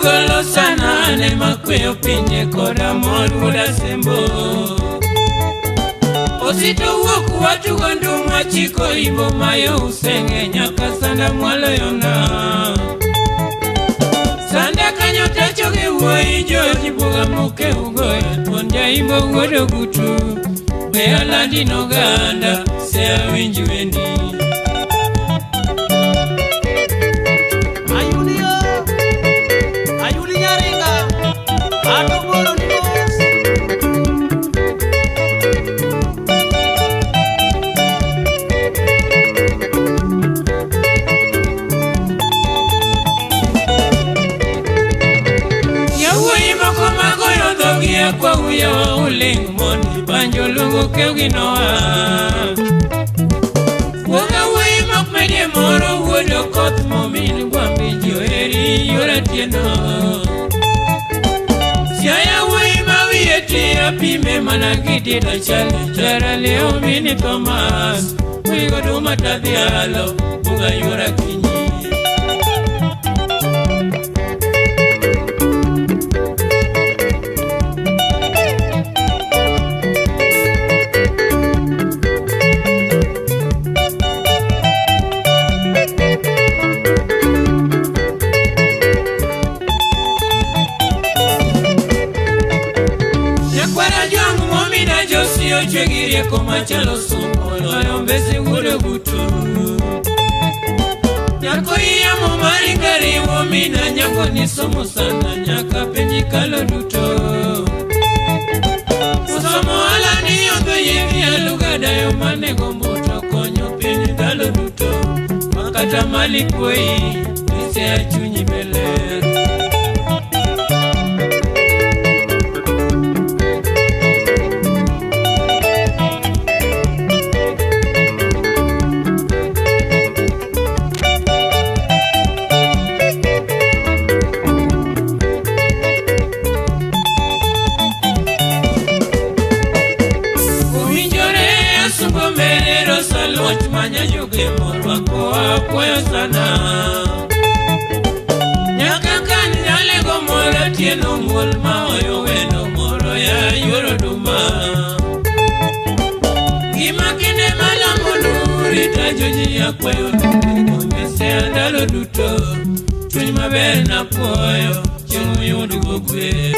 golo sana ne makweo pinye koda mor koda sembo Osito wuok watu gonduma chiko ibo mayo usenge nyaka sanda mwalo yona Sanda kanyo tacho ge wuoi joji buga muke ugoy Ponja ibo wodo gutu Bea landi no ganda sea winji wendi Kwa uya uling moni banjo lungo keugi noa Woga wei mok medye moro wodo koth momin gwambi joheri yora tieno Siaya wei mawiye tiya pime mana gidida chale Chara leo mini Thomas Wigo duma tadhialo buga yora kinyi Chwegirie koma chalo sumo Loyo mbesi gude gutu Nyako iya momari ngari womina Nyako nisomo sana Nyaka penji kalo duto Usomo ala ni yondo yevi Aluga dayo mane gombuto Konyo penji dalo duto Makata mali koi Nise achunyi beler Manya yuge morwa kwa kwayo sana Nyaka kan nyale go mora tieno mol ma oyo wendo moro ya yoro duma Gima kine mala muluri tajoji ya kwayo Mese andalo duto Chuni maber na kwayo Chunu yudu gogwe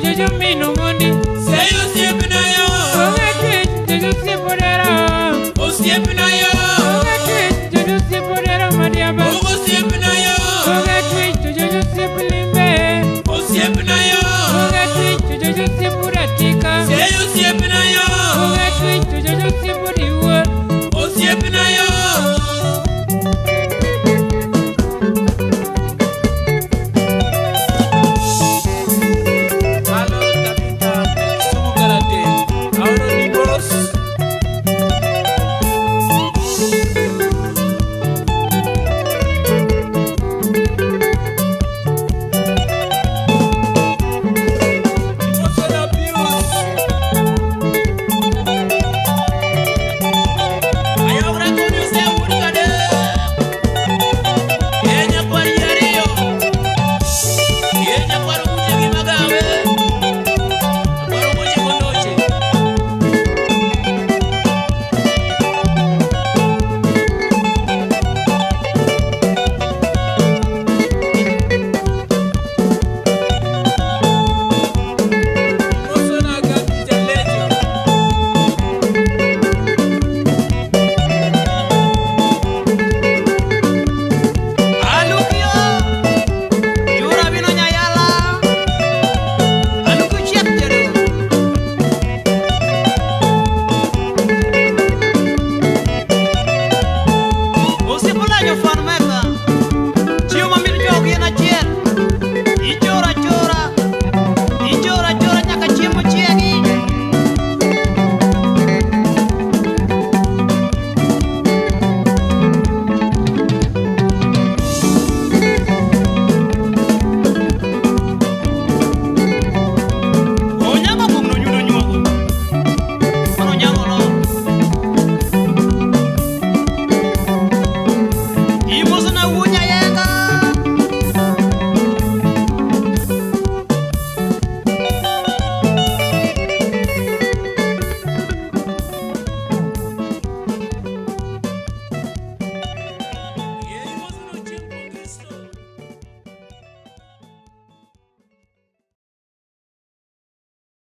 Jojo mino mondi